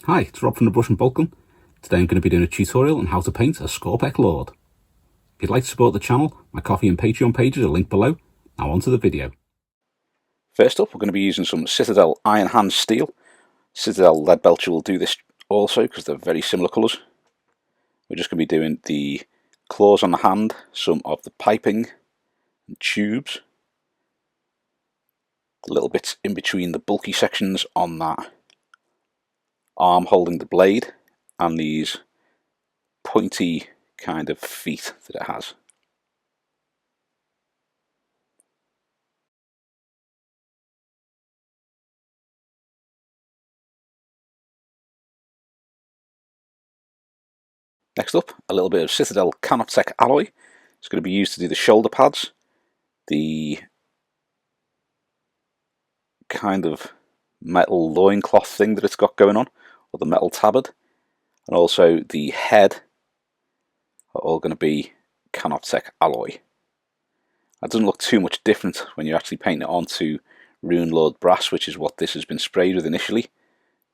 Hi, it's Rob from the Brush and Boltgun. Today I'm going to be doing a tutorial on how to paint a Skorpekh Lord. If you'd like to support the channel, my Ko-fi and Patreon pages are linked below. Now on to the video. First up, we're going to be using some Citadel Iron Hand Steel. Citadel Lead Belcher will do this also because they're very similar colours. We're just going to be doing the claws on the hand, some of the piping and tubes, the little bits in between the bulky sections on that arm holding the blade, and these pointy kind of feet that it has. Next up, a little bit of Citadel Canoptek alloy. It's going to be used to do the shoulder pads, the kind of metal loincloth thing that it's got going on, or the metal tabard, and also the head are all going to be Canoptek alloy. That doesn't look too much different when you actually paint it onto Runelord brass, which is what this has been sprayed with initially.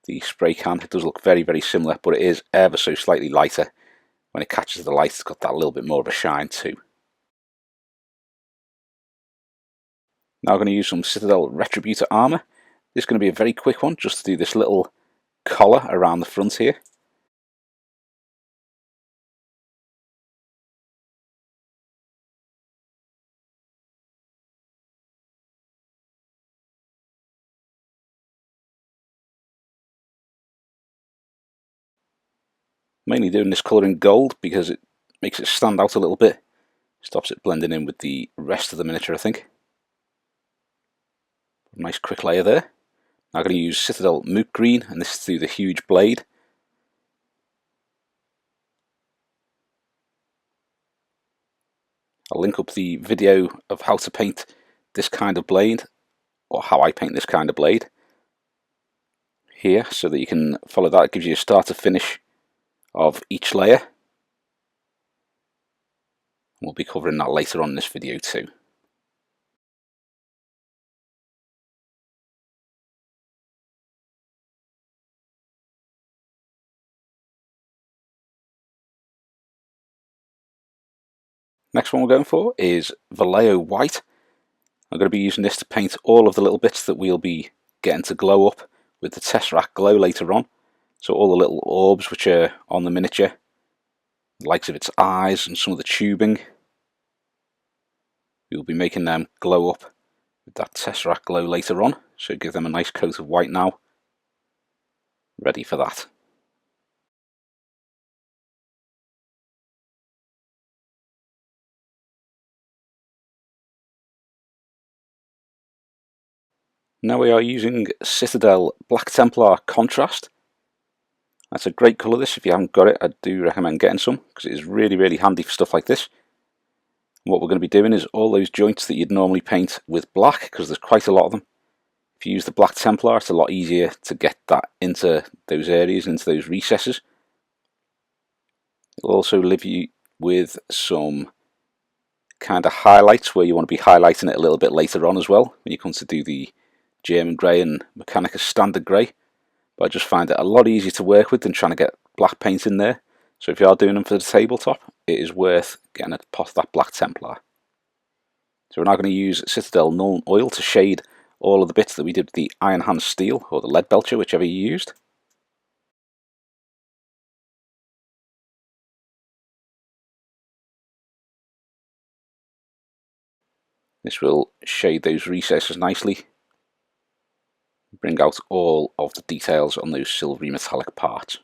The spray can, it does look very, very similar, but it is ever so slightly lighter. When it catches the light, it's got that little bit more of a shine too. Now I'm going to use some Citadel Retributor armour. This is going to be a very quick one, just to do this little collar around the front here. Mainly doing this colour in gold because it makes it stand out a little bit. Stops it blending in with the rest of the miniature, I think. Nice quick layer there. Now I'm going to use Citadel Moot green, and this is through the huge blade. I'll link up the video of how to paint this kind of blade, or how I paint this kind of blade, here, so that you can follow that. It gives you a start to finish of each layer. We'll be covering that later on in this video too. Next one we're going for is Vallejo White. I'm going to be using this to paint all of the little bits that we'll be getting to glow up with the Tesseract glow later on. So all the little orbs which are on the miniature, the likes of its eyes and some of the tubing, we'll be making them glow up with that Tesseract glow later on. So give them a nice coat of white now. Ready for that. Now we are using Citadel Black Templar Contrast. That's a great colour this. If you haven't got it, I do recommend getting some, because it is really, really handy for stuff like this. And what we're going to be doing is all those joints that you'd normally paint with black, because there's quite a lot of them. If you use the Black Templar, it's a lot easier to get that into those areas, into those recesses. It'll also leave you with some kind of highlights where you want to be highlighting it a little bit later on as well, when you come to do the German grey and Mechanicus standard grey. But I just find it a lot easier to work with than trying to get black paint in there. So if you are doing them for the tabletop, it is worth getting a pot of that Black Templar. So we're now going to use Citadel Nuln Oil to shade all of the bits that we did with the Iron Hand Steel, or the Lead Belcher, whichever you used. This will shade those recesses nicely, bring out all of the details on those silvery metallic parts.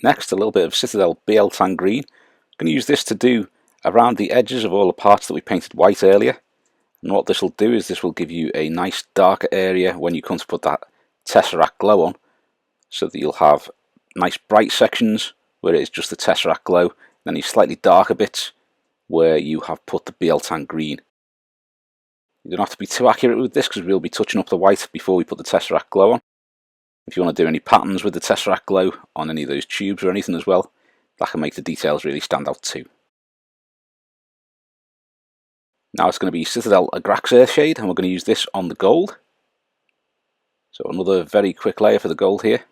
Next, a little bit of Citadel Biel-Tan green. I'm going to use this to do around the edges of all the parts that we painted white earlier. And what this will do is this will give you a nice darker area when you come to put that Tesseract glow on, so that you'll have nice bright sections where it is just the Tesseract glow, then these slightly darker bits where you have put the Biel-Tan green. You don't have to be too accurate with this because we'll be touching up the white before we put the Tesseract glow on. If you want to do any patterns with the Tesseract glow on any of those tubes or anything as well, that can make the details really stand out too. Now it's going to be Citadel Agrax Earthshade, and we're going to use this on the gold. So another very quick layer for the gold here.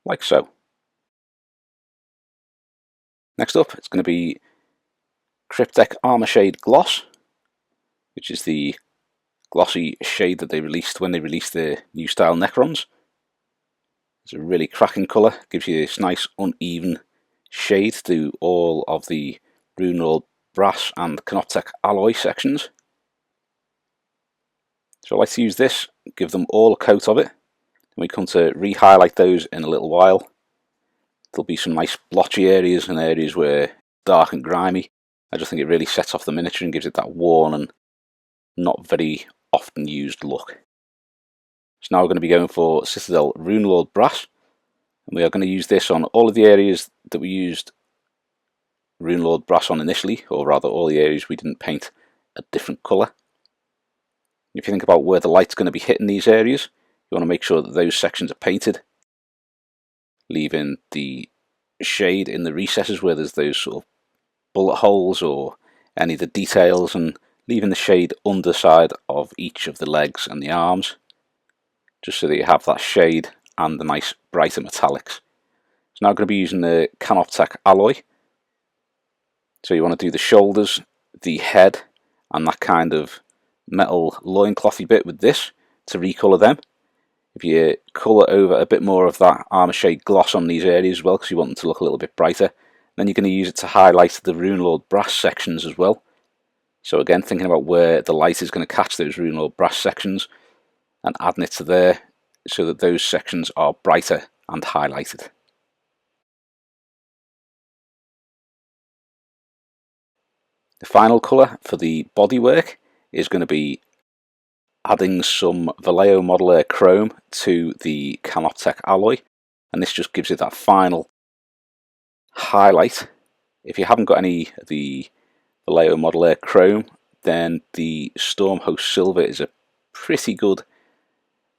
Like so. Next up, it's going to be Cryptek Armourshade Gloss, which is the glossy shade that they released when they released their new style Necrons. It's a really cracking colour, gives you this nice uneven shade to all of the Runelord brass and Canoptek alloy sections. So I like to use this, give them all a coat of it, and we come to re-highlight those in a little while. There'll be some nice blotchy areas and areas where dark and grimy. I just think it really sets off the miniature and gives it that worn and not very often used look. So now we're going to be going for Citadel Runelord brass, and we are going to use this on all of the areas that we used Runelord brass on initially, or rather all the areas we didn't paint a different colour. If you think about where the light's going to be hitting these areas, you want to make sure that those sections are painted, leaving the shade in the recesses where there's those sort of bullet holes or any of the details, and leaving the shade underside of each of the legs and the arms, just so that you have that shade and the nice brighter metallics. So now I'm going to be using the Canoptek alloy. So you want to do the shoulders, the head, and that kind of metal loinclothy bit with this to recolour them. If you colour over a bit more of that Armourshade gloss on these areas as well, because you want them to look a little bit brighter, then you're going to use it to highlight the Runelord brass sections as well. So again, thinking about where the light is going to catch those Runelord brass sections and adding it to there so that those sections are brighter and highlighted. The final colour for the bodywork is going to be adding some Vallejo Model Chrome to the Canoptek alloy, and this just gives it that final highlight. If you haven't got any of the Vallejo Model Chrome, then the Stormhost Silver is a pretty good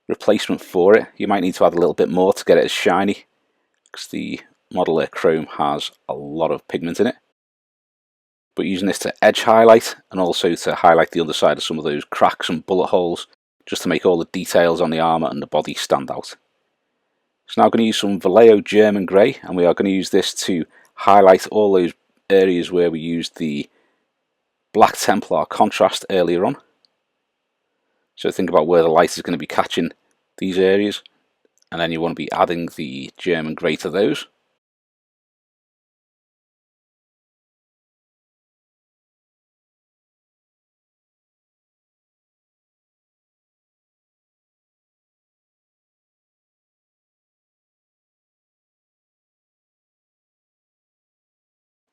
replacement for it. You might need to add a little bit more to get it as shiny, because the Model Chrome has a lot of pigment in it. But using this to edge highlight and also to highlight the underside of some of those cracks and bullet holes, just to make all the details on the armour and the body stand out. So now I'm going to use some Vallejo German Grey, and we are going to use this to highlight all those areas where we used the Black Templar contrast earlier on. So think about where the light is going to be catching these areas, and then you want to be adding the German Grey to those.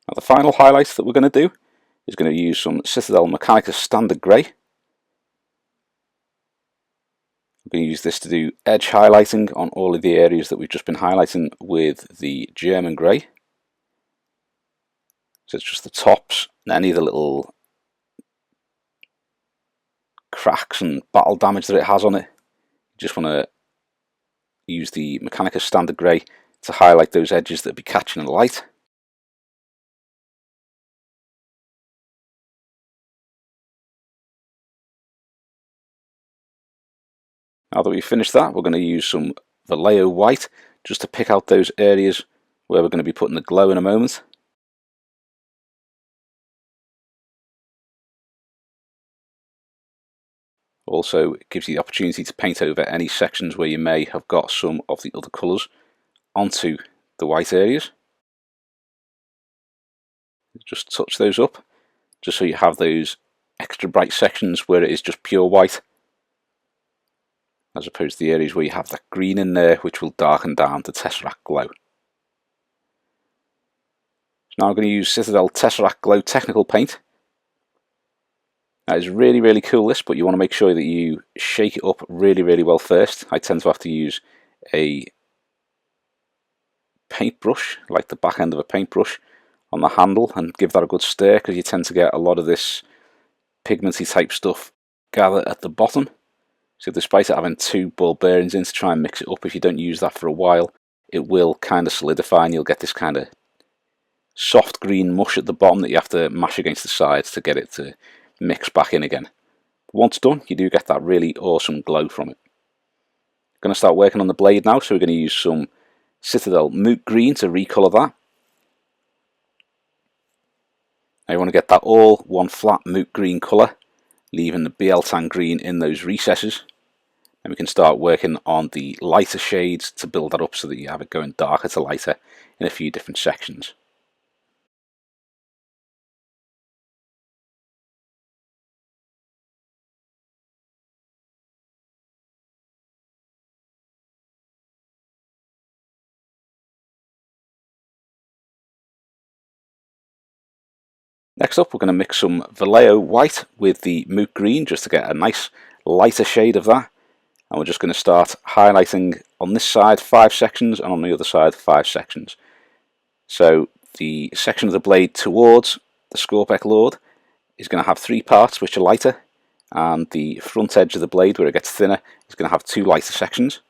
Now the final highlight that we're going to do is going to use some Citadel Mechanicus Standard Grey. I'm going to use this to do edge highlighting on all of the areas that we've just been highlighting with the German Grey. So it's just the tops and any of the little cracks and battle damage that it has on it. You just want to use the Mechanicus Standard Grey to highlight those edges that will be catching the light. Now that we've finished that, we're going to use some Vallejo White just to pick out those areas where we're going to be putting the glow in a moment. Also, it gives you the opportunity to paint over any sections where you may have got some of the other colours onto the white areas. Just touch those up, just so you have those extra bright sections where it is just pure white, as opposed to the areas where you have that green in there, which will darken down the Tesseract glow. So now I'm going to use Citadel Tesseract Glow Technical Paint. That is really, really cool, this, but you want to make sure that you shake it up really, really well first. I tend to have to use a paintbrush, like the back end of a paintbrush, on the handle and give that a good stir, because you tend to get a lot of this pigmenty type stuff gather at the bottom. So despite it having 2 ball bearings in to try and mix it up, if you don't use that for a while, it will kind of solidify and you'll get this kind of soft green mush at the bottom that you have to mash against the sides to get it to mix back in again. Once done, you do get that really awesome glow from it. Going to start working on the blade now, so we're going to use some Citadel Moot green to recolour that. Now you want to get that all one flat moot green colour, leaving the Biel-Tan green in those recesses. And we can start working on the lighter shades to build that up so that you have it going darker to lighter in a few different sections. Next up, we're going to mix some Vallejo White with the Moot green just to get a nice lighter shade of that. And we're just going to start highlighting on this side 5 sections and on the other side 5 sections. So the section of the blade towards the Skorpekh Lord is going to have 3 parts which are lighter, and the front edge of the blade where it gets thinner is going to have 2 lighter sections.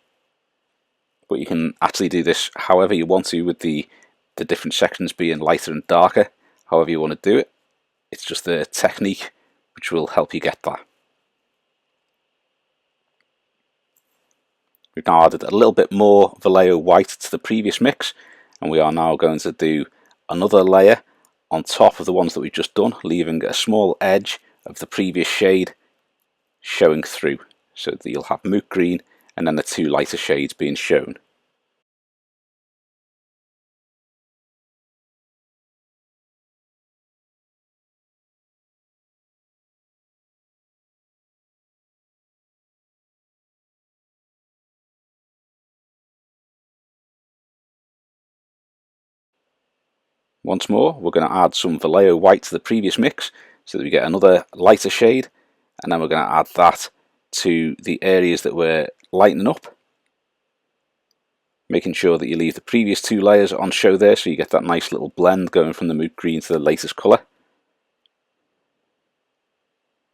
But you can actually do this however you want to, with the different sections being lighter and darker, however you want to do it. It's just the technique which will help you get that. We've now added a little bit more Vallejo White to the previous mix, and we are now going to do another layer on top of the ones that we've just done, leaving a small edge of the previous shade showing through, so that you'll have Moot green and then the 2 lighter shades being shown. Once more, we're going to add some Vallejo White to the previous mix so that we get another lighter shade, and then we're going to add that to the areas that we're lightening up, making sure that you leave the previous 2 layers on show there so you get that nice little blend going from the Moot green to the latest colour.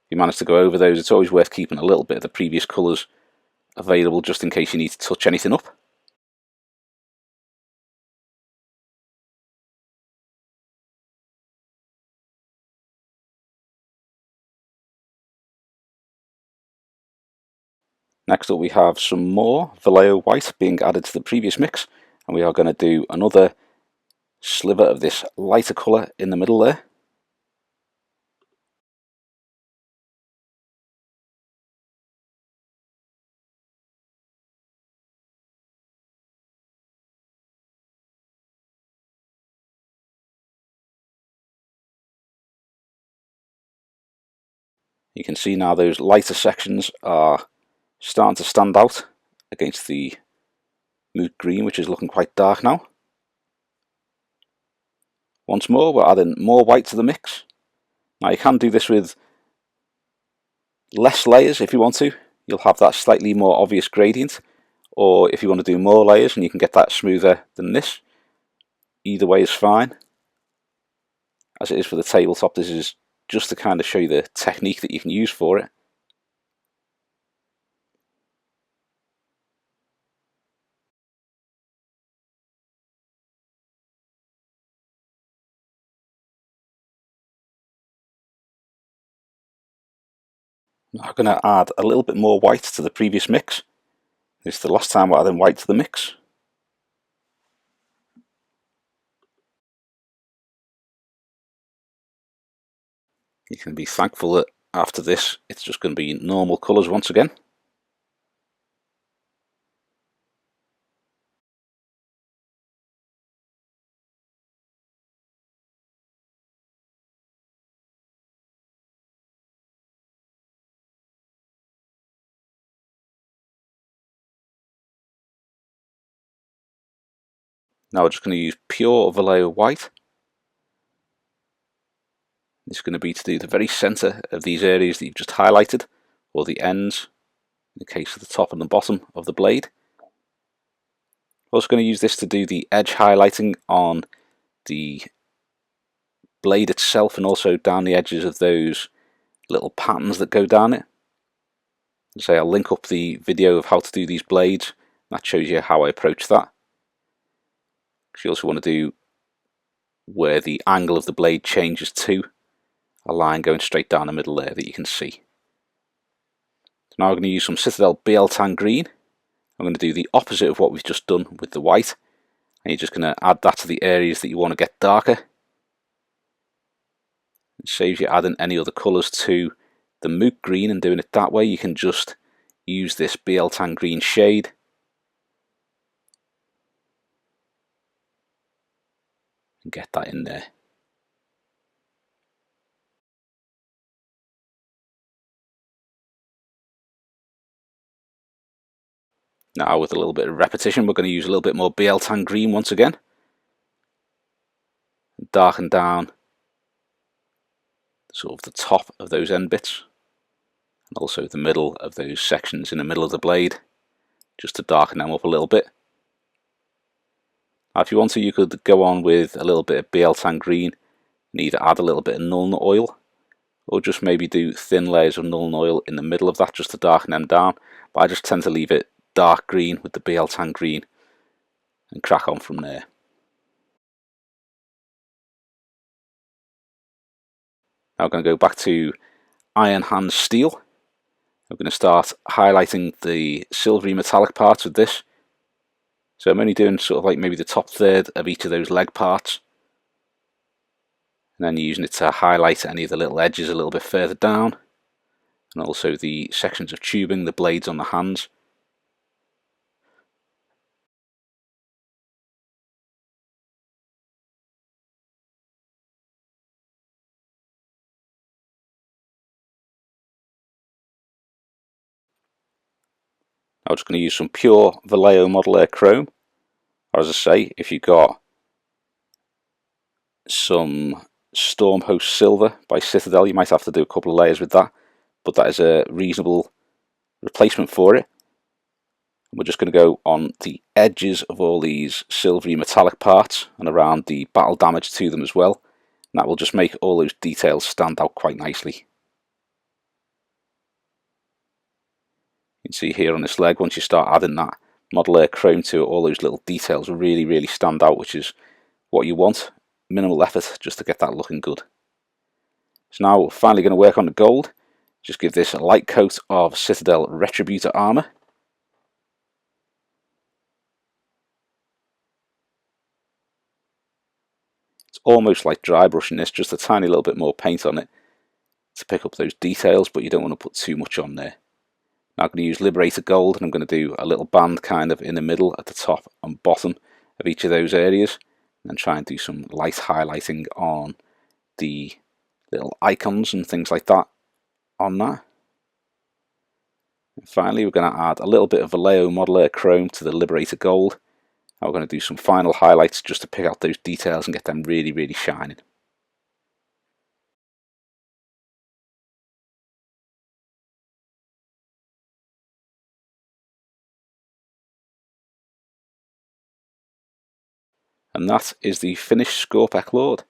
If you manage to go over those, it's always worth keeping a little bit of the previous colours available just in case you need to touch anything up. Next up we have some more Vallejo White being added to the previous mix, and we are going to do another sliver of this lighter colour in the middle there. You can see now those lighter sections are starting to stand out against the Moot green, which is looking quite dark now. Once more, we're adding more white to the mix. Now you can do this with less layers if you want to. You'll have that slightly more obvious gradient, or if you want to do more layers and you can get that smoother than this, either way is fine. As it is for the tabletop, this is just to kind of show you the technique that you can use for it. Now I'm going to add a little bit more white to the previous mix. This is the last time we're adding white to the mix. You can be thankful that after this it's just going to be normal colours once again. Now we're just going to use pure Vallejo White. It's going to be to do the very centre of these areas that you've just highlighted, or the ends, in the case of the top and the bottom of the blade. Also going to use this to do the edge highlighting on the blade itself and also down the edges of those little patterns that go down it. Say I'll link up the video of how to do these blades. That shows you how I approach that. You also want to do where the angle of the blade changes to, a line going straight down the middle there that you can see. So now I'm going to use some Citadel Biel-Tan green. I'm going to do the opposite of what we've just done with the white, and you're just going to add that to the areas that you want to get darker. It saves you adding any other colours to the Moot green and doing it that way. You can just use this Biel-Tan green shade and get that in there. Now with a little bit of repetition, we're going to use a little bit more Biel-Tan green once again. Darken down sort of the top of those end bits, and also the middle of those sections in the middle of the blade, just to darken them up a little bit. Now if you want to, you could go on with a little bit of Biel-Tan green and either add a little bit of Nuln Oil, or just maybe do thin layers of Nuln Oil in the middle of that just to darken them down. But I just tend to leave it dark green with the Biel-Tan green and crack on from there. Now I'm going to go back to Iron Hand Steel. I'm going to start highlighting the silvery metallic parts with this. So I'm only doing sort of like maybe the top third of each of those leg parts, and then using it to highlight any of the little edges a little bit further down, and also the sections of tubing, the blades on the hands. I'm just going to use some pure Vallejo Model Air Chrome, or as I say, if you've got some Stormhost Silver by Citadel, you might have to do a couple of layers with that, but that is a reasonable replacement for it. We're just going to go on the edges of all these silvery metallic parts and around the battle damage to them as well, and that will just make all those details stand out quite nicely. You can see here on this leg, once you start adding that Model Air Chrome to it, all those little details really stand out, which is what you want. Minimal effort just to get that looking good. So now we're finally going to work on the gold. Just give this a light coat of Citadel Retributor armour. It's almost like dry brushing this, just a tiny little bit more paint on it to pick up those details, but you don't want to put too much on there. Now I'm going to use Liberator gold, and I'm going to do a little band kind of in the middle at the top and bottom of each of those areas, and then try and do some light highlighting on the little icons and things like that on that. And finally we're going to add a little bit of Vallejo Model Air Chrome to the Liberator gold. Now we're going to do some final highlights just to pick out those details and get them really shining. And that is the finished Skorpekh Lord.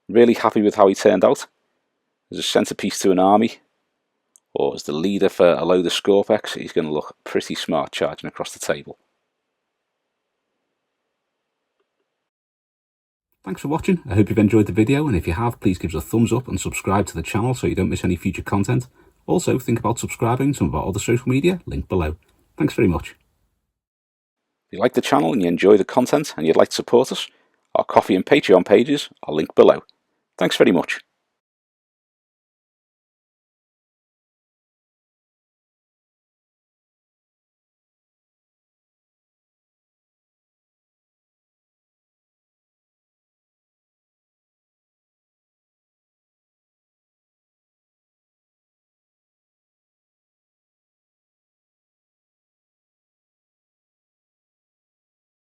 Really happy with how he turned out. As a centrepiece to an army, or as the leader for a load of Skorpechs, he's going to look pretty smart charging across the table. Thanks for watching. I hope you've enjoyed the video, and if you have, please give us a thumbs up and subscribe to the channel so you don't miss any future content. Also, think about subscribing to some of our other social media, linked below. Thanks very much. If you like the channel and you enjoy the content and you'd like to support us, our Ko-fi and Patreon pages are linked below. Thanks very much.